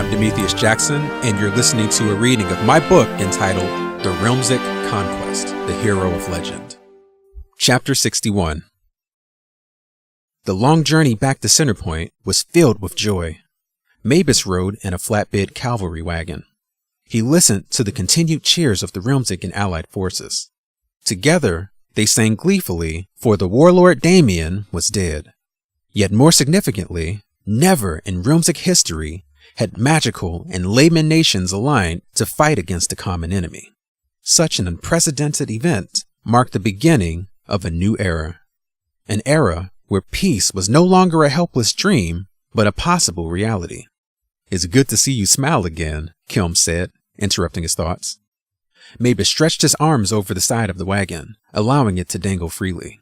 I'm Demethius Jackson, and you're listening to a reading of my book entitled The Realmsic Conquest, The Hero of Legend. Chapter 61. The long journey back to Centerpoint was filled with joy. Mavis rode in a flatbed cavalry wagon. He listened to the continued cheers of the Realmsic and allied forces. Together, they sang gleefully, for the warlord Damien was dead. Yet more significantly, never in Realmsic history had magical and layman nations aligned to fight against a common enemy. Such an unprecedented event marked the beginning of a new era. An era where peace was no longer a helpless dream, but a possible reality. "It's good to see you smile again," Kilm said, interrupting his thoughts. Mavis stretched his arms over the side of the wagon, allowing it to dangle freely.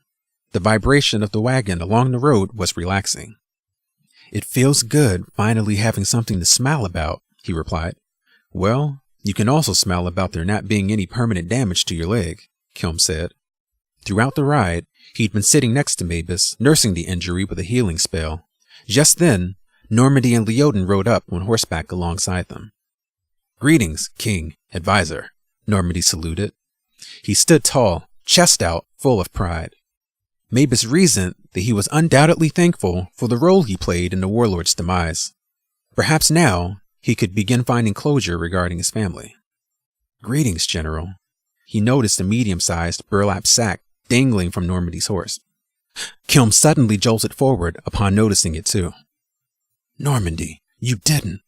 The vibration of the wagon along the road was relaxing. "It feels good finally having something to smile about," he replied. "Well, you can also smile about there not being any permanent damage to your leg," Kilm said. Throughout the ride, he'd been sitting next to Mavis, nursing the injury with a healing spell. Just then, Normandy and Leoden rode up on horseback alongside them. "Greetings, King, Advisor," Normandy saluted. He stood tall, chest out, full of pride. Mavis reasoned that he was undoubtedly thankful for the role he played in the warlord's demise. Perhaps now he could begin finding closure regarding his family. "Greetings, General." He noticed a medium-sized burlap sack dangling from Normandy's horse. Kilm suddenly jolted forward upon noticing it too. "Normandy, you didn't."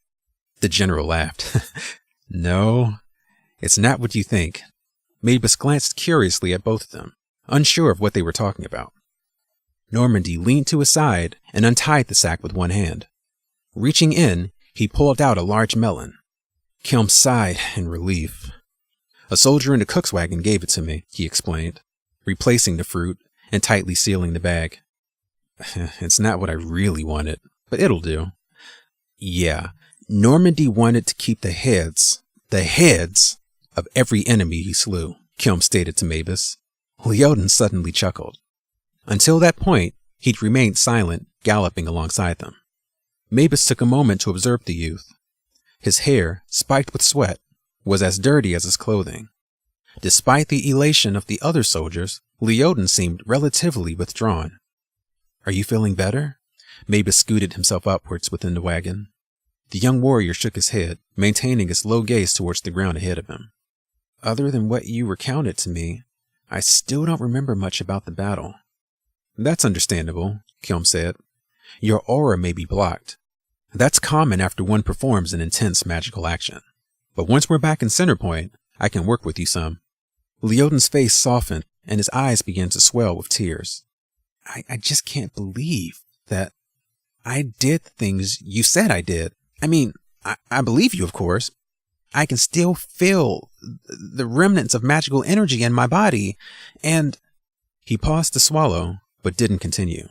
The general laughed. "No, it's not what you think." Mavis glanced curiously at both of them, unsure of what they were talking about. Normandy leaned to his side and untied the sack with one hand. Reaching in, he pulled out a large melon. Kilm sighed in relief. "A soldier in the cook's wagon gave it to me," he explained, replacing the fruit and tightly sealing the bag. "It's not what I really wanted, but it'll do." Yeah, Normandy wanted to keep the heads of every enemy he slew, Kilm stated to Mavis. Leoden suddenly chuckled. Until that point, he'd remained silent, galloping alongside them. Mavis took a moment to observe the youth. His hair, spiked with sweat, was as dirty as his clothing. Despite the elation of the other soldiers, Leoden seemed relatively withdrawn. "Are you feeling better?" Mavis scooted himself upwards within the wagon. The young warrior shook his head, maintaining his low gaze towards the ground ahead of him. "Other than what you recounted to me, I still don't remember much about the battle." "That's understandable," Kilm said. "Your aura may be blocked. That's common after one performs an intense magical action. But once we're back in Centerpoint, I can work with you some." Leoden's face softened, and his eyes began to swell with tears. I just can't believe that I did the things you said I did. I mean, I believe you, of course. I can still feel the remnants of magical energy in my body, and..." He paused to swallow, but didn't continue.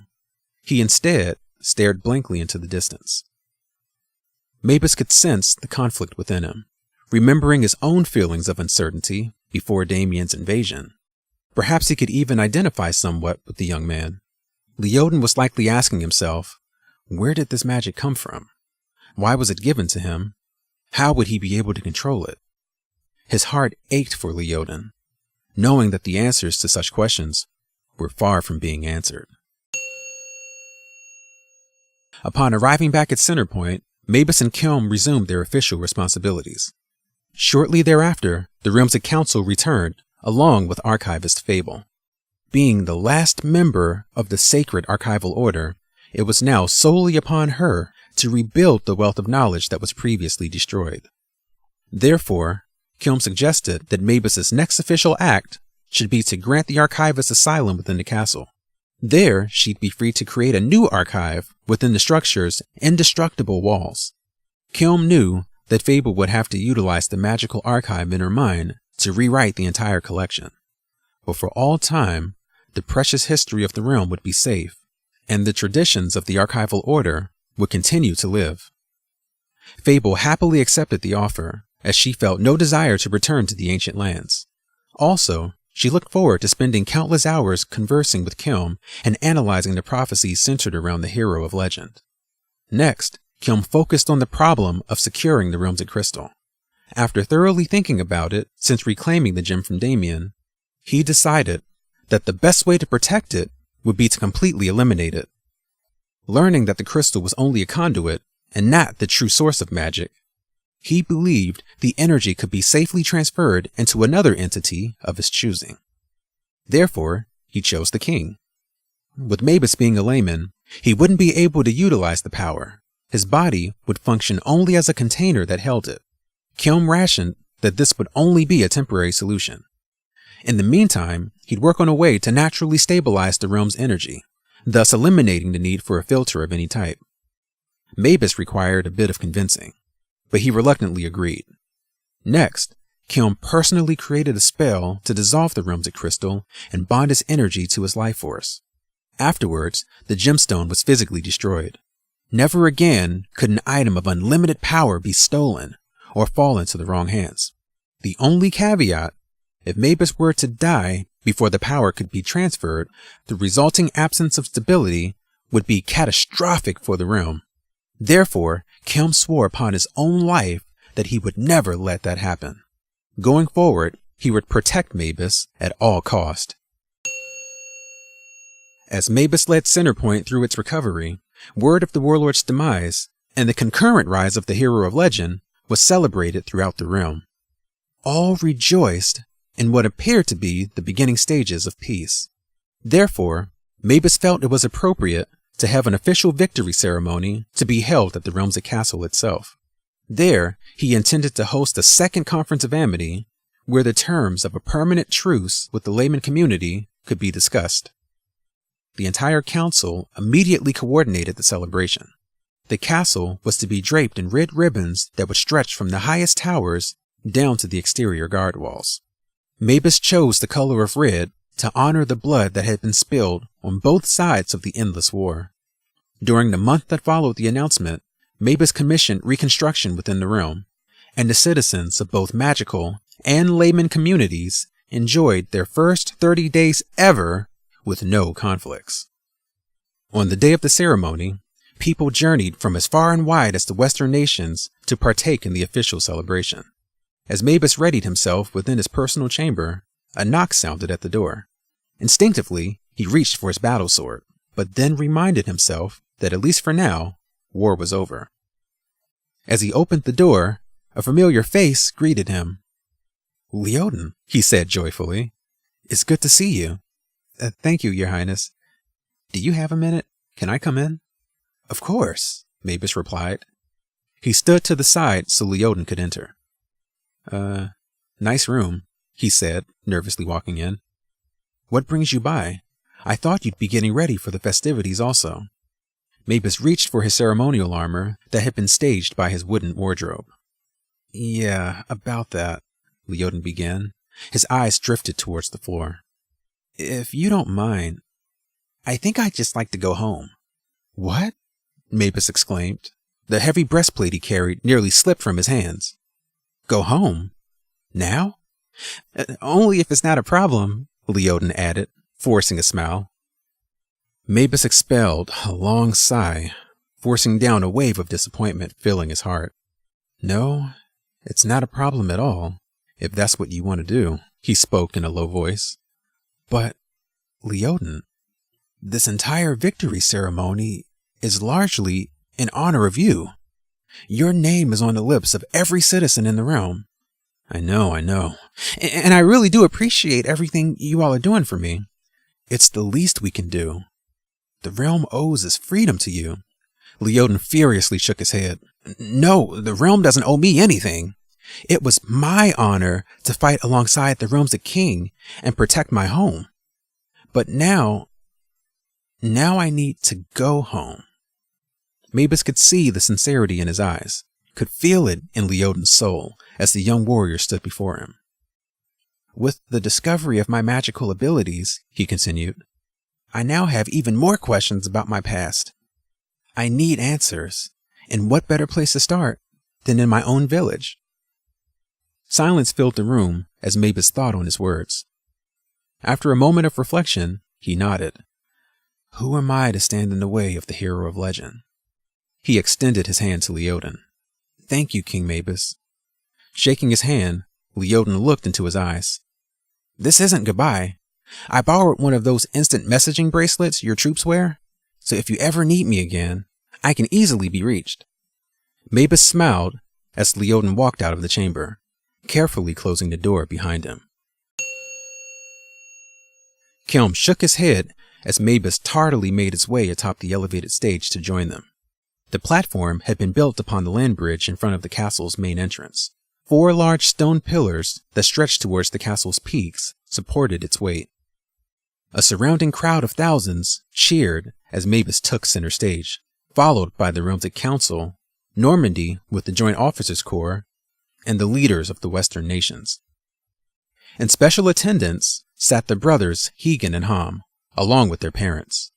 He instead stared blankly into the distance. Mavis could sense the conflict within him, remembering his own feelings of uncertainty before Damien's invasion. Perhaps he could even identify somewhat with the young man. Leoden was likely asking himself, where did this magic come from? Why was it given to him? How would he be able to control it? His heart ached for Leoden, knowing that the answers to such questions were far from being answered. Upon arriving back at Centerpoint, Mavis and Kilm resumed their official responsibilities. Shortly thereafter, the Realmsic Council returned, along with Archivist Fable. Being the last member of the sacred archival order, it was now solely upon her to rebuild the wealth of knowledge that was previously destroyed. Therefore, Kilm suggested that Mavis's next official act should be to grant the archivist asylum within the castle. There, she'd be free to create a new archive within the structure's indestructible walls. Kilm knew that Fable would have to utilize the magical archive in her mind to rewrite the entire collection. But for all time, the precious history of the realm would be safe, and the traditions of the archival order would continue to live. Fable happily accepted the offer, as she felt no desire to return to the ancient lands. Also, she looked forward to spending countless hours conversing with Kilm and analyzing the prophecies centered around the hero of legend. Next, Kim focused on the problem of securing the Realmsic crystal. After thoroughly thinking about it since reclaiming the gem from Damien, he decided that the best way to protect it would be to completely eliminate it. Learning that the crystal was only a conduit and not the true source of magic, he believed the energy could be safely transferred into another entity of his choosing. Therefore, he chose the king. With Maebus being a layman, he wouldn't be able to utilize the power. His body would function only as a container that held it. Kim rationed that this would only be a temporary solution. In the meantime, he'd work on a way to naturally stabilize the realm's energy, thus eliminating the need for a filter of any type. Maebus required a bit of convincing, but he reluctantly agreed. Next, Kim personally created a spell to dissolve the Realmsic crystal and bond its energy to his life force. Afterwards, the gemstone was physically destroyed. Never again could an item of unlimited power be stolen or fall into the wrong hands. The only caveat: if Maebus were to die before the power could be transferred, the resulting absence of stability would be catastrophic for the realm. Therefore, Kim swore upon his own life that he would never let that happen. Going forward, he would protect Maebus at all cost. As Maebus led Centerpoint through its recovery, word of the warlord's demise and the concurrent rise of the hero of legend was celebrated throughout the realm. All rejoiced in what appeared to be the beginning stages of peace. Therefore, Maebus felt it was appropriate to have an official victory ceremony to be held at the Realmsic Castle itself. There, he intended to host a second conference of amity, where the terms of a permanent truce with the layman community could be discussed. The entire council immediately coordinated the celebration. The castle was to be draped in red ribbons that would stretch from the highest towers down to the exterior guard walls. Maebus chose the color of red to honor the blood that had been spilled on both sides of the endless war. During the month that followed the announcement, Maebus commissioned reconstruction within the realm, and the citizens of both magical and layman communities enjoyed their first 30 days ever with no conflicts. On the day of the ceremony, people journeyed from as far and wide as the Western nations to partake in the official celebration. As Maebus readied himself within his personal chamber, a knock sounded at the door. Instinctively, he reached for his battle sword, but then reminded himself that at least for now, war was over. As he opened the door, a familiar face greeted him. "Leoden," he said joyfully. "It's good to see you." Thank you, Your Highness. Do you have a minute? Can I come in?" "Of course," Maebus replied. He stood to the side so Leoden could enter. Nice room," he said, nervously walking in. "What brings you by? I thought you'd be getting ready for the festivities also." Maebus reached for his ceremonial armor that had been staged by his wooden wardrobe. "Yeah, about that," Leoden began. His eyes drifted towards the floor. "If you don't mind, I think I'd just like to go home." "What?" Maebus exclaimed. The heavy breastplate he carried nearly slipped from his hands. "Go home? Now?" "Only if it's not a problem," Leoden added, forcing a smile. Maebus expelled a long sigh, forcing down a wave of disappointment filling his heart. "No, it's not a problem at all, if that's what you want to do," he spoke in a low voice. "But, Leoden, this entire victory ceremony is largely in honor of you. Your name is on the lips of every citizen in the realm." I know. And I really do appreciate everything you all are doing for me. It's the least we can do. The realm owes its freedom to you." Leoden furiously shook his head. "No, the realm doesn't owe me anything. It was my honor to fight alongside the Realmsic king and protect my home. But now I need to go home." Maebus could see the sincerity in his eyes, could feel it in Leoden's soul as the young warrior stood before him. "With the discovery of my magical abilities," he continued, "I now have even more questions about my past. I need answers, and what better place to start than in my own village?" Silence filled the room as Maebus thought on his words. After a moment of reflection, he nodded. "Who am I to stand in the way of the hero of legend? He extended his hand to Leoden. "Thank you, King Mabus." Shaking his hand, Leoden looked into his eyes. "This isn't goodbye. I borrowed one of those instant messaging bracelets your troops wear, so if you ever need me again, I can easily be reached." Mabus smiled as Leoden walked out of the chamber, carefully closing the door behind him. Kelm shook his head as Mabus tardily made his way atop the elevated stage to join them. The platform had been built upon the land bridge in front of the castle's main entrance. 4 large stone pillars that stretched towards the castle's peaks supported its weight. A surrounding crowd of thousands cheered as Mabus took center stage, followed by the Realmsic Council, Normandy with the Joint Officers Corps, and the leaders of the Western nations. In special attendance sat the brothers Hegan and Ham, along with their parents.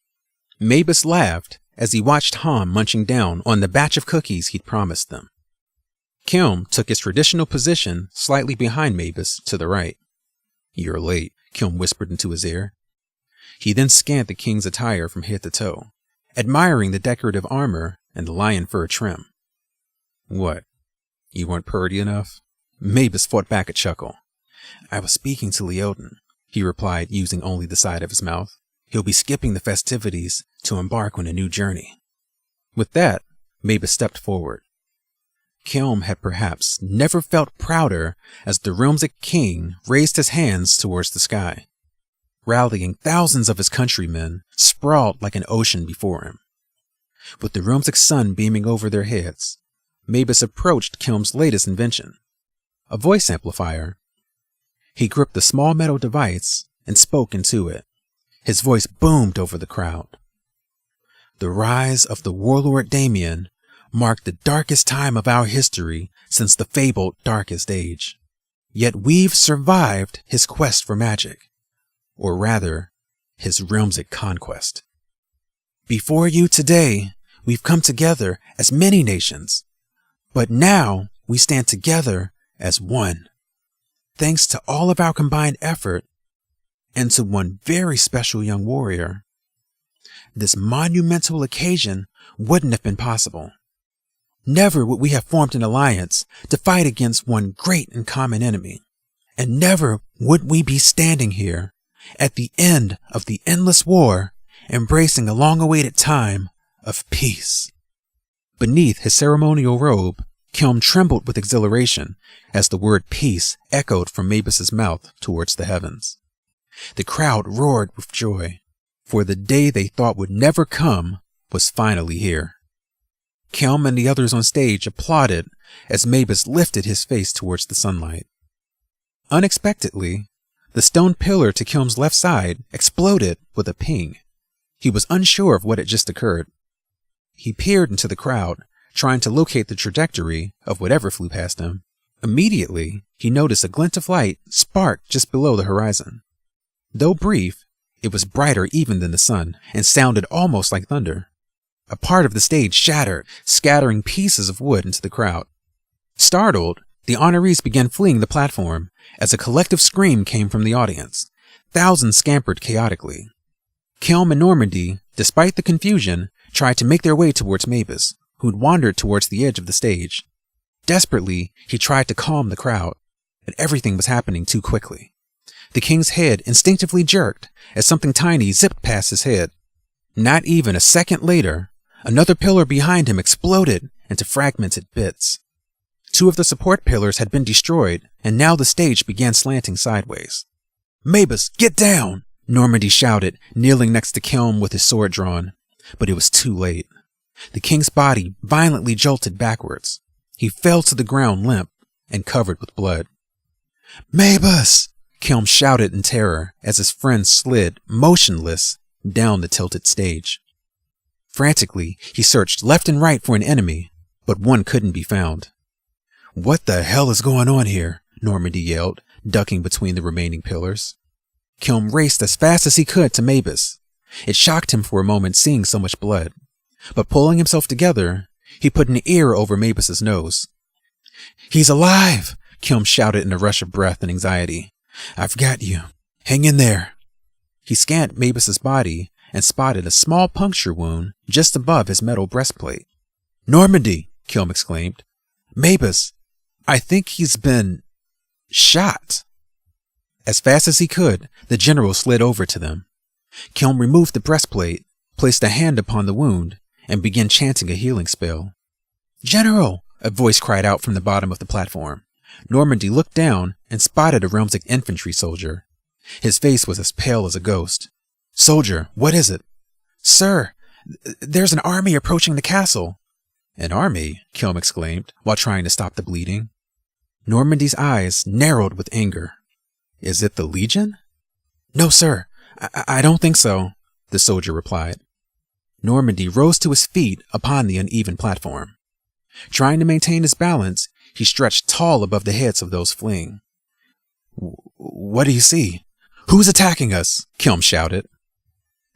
Mabus laughed as he watched Ham munching down on the batch of cookies he'd promised them. Kelm took his traditional position slightly behind Mabus to the right. "You're late," Kelm whispered into his ear. He then scanned the king's attire from head to toe, admiring the decorative armor and the lion fur trim. "What? You weren't purdy enough?" Mabus fought back a chuckle. "I was speaking to Leoden," he replied, using only the side of his mouth. "He'll be skipping the festivities to embark on a new journey." With that, Mabus stepped forward. Kelm had perhaps never felt prouder as the Realmsic king raised his hands towards the sky. Rallying thousands of his countrymen sprawled like an ocean before him. With the Realmsic sun beaming over their heads, Mabus approached Kelm's latest invention, a voice amplifier. He gripped the small metal device and spoke into it. His voice boomed over the crowd. "The rise of the warlord Damien marked the darkest time of our history since the fabled Darkest Age. Yet we've survived his quest for magic, or rather, his Realmsic Conquest. Before you today, we've come together as many nations, but now we stand together as one. Thanks to all of our combined effort, and to one very special young warrior, this monumental occasion wouldn't have been possible. Never would we have formed an alliance to fight against one great and common enemy, and never would we be standing here at the end of the endless war, embracing a long-awaited time of peace." Beneath his ceremonial robe, Kelm trembled with exhilaration as the word peace echoed from Mabus's mouth towards the heavens. The crowd roared with joy, for the day they thought would never come was finally here. Kelm and the others on stage applauded as Mabus lifted his face towards the sunlight. Unexpectedly, the stone pillar to Kelm's left side exploded with a ping. He was unsure of what had just occurred. He peered into the crowd, trying to locate the trajectory of whatever flew past him. Immediately, he noticed a glint of light spark just below the horizon. Though brief, it was brighter even than the sun and sounded almost like thunder. A part of the stage shattered, scattering pieces of wood into the crowd. Startled, the honorees began fleeing the platform as a collective scream came from the audience. Thousands scampered chaotically. Kelm and Normandy, despite the confusion, tried to make their way towards Mabus, who'd wandered towards the edge of the stage. Desperately, he tried to calm the crowd, but everything was happening too quickly. The king's head instinctively jerked as something tiny zipped past his head. Not even a second later, another pillar behind him exploded into fragmented bits. 2 of the support pillars had been destroyed, and now the stage began slanting sideways. "Mabus, get down!" Normandy shouted, kneeling next to Kelm with his sword drawn. But it was too late. The king's body violently jolted backwards. He fell to the ground limp and covered with blood. "Mabus!" Kelm shouted in terror as his friend slid, motionless, down the tilted stage. Frantically, he searched left and right for an enemy, but one couldn't be found. "What the hell is going on here?" Normandy yelled, ducking between the remaining pillars. Kelm raced as fast as he could to Mabus. It shocked him for a moment seeing so much blood, but pulling himself together, he put an ear over Mabus's nose. "He's alive!" Kelm shouted in a rush of breath and anxiety. "I've got you. Hang in there." He scanned Mabus's body and spotted a small puncture wound just above his metal breastplate. Normandy, Kilm exclaimed. Maebus, I think he's been shot. As fast as he could, the general slid over to them. Kilm removed the breastplate, placed a hand upon the wound, and began chanting a healing spell. General, a voice cried out from the bottom of the platform. Normandy looked down and spotted a Realmsic infantry soldier. His face was as pale as a ghost. Soldier, what is it? Sir, there's an army approaching the castle. An army? Kilm exclaimed, while trying to stop the bleeding. Normandy's eyes narrowed with anger. Is it the Legion? No, sir. I don't think so, the soldier replied. Normandy rose to his feet upon the uneven platform. Trying to maintain his balance, he stretched tall above the heads of those fleeing. What do you see? Who's attacking us? Kilm shouted.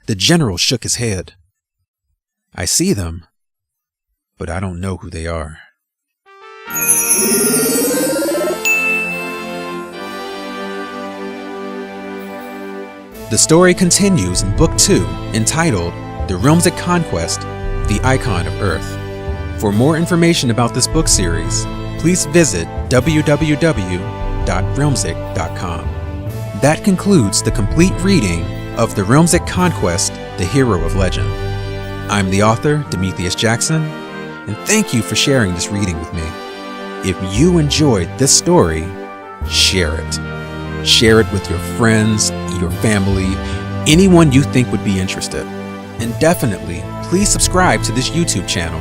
The general shook his head. I see them, but I don't know who they are. The story continues in Book 2, entitled The Realmsic Conquest, The Icon of Earth. For more information about this book series, please visit www.realmsic.com. That concludes the complete reading of The Realmsic Conquest, The Hero of Legend. I'm the author, Demethius Jackson, and thank you for sharing this reading with me. If you enjoyed this story, share it. Share it with your friends, your family, anyone you think would be interested. And definitely, please subscribe to this YouTube channel.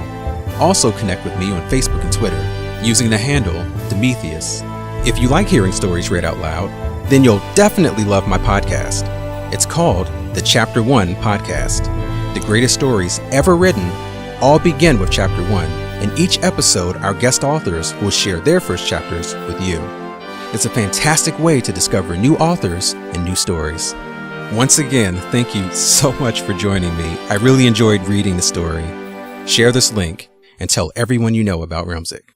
Also connect with me on Facebook and Twitter using the handle Demethius. If you like hearing stories read out loud, then you'll definitely love my podcast. It's called the Chapter 1 Podcast. The greatest stories ever written all begin with Chapter 1, and each episode our guest authors will share their first chapters with you. It's a fantastic way to discover new authors and new stories. Once again, thank you so much for joining me. I really enjoyed reading the story. Share this link and tell everyone you know about Realmsic.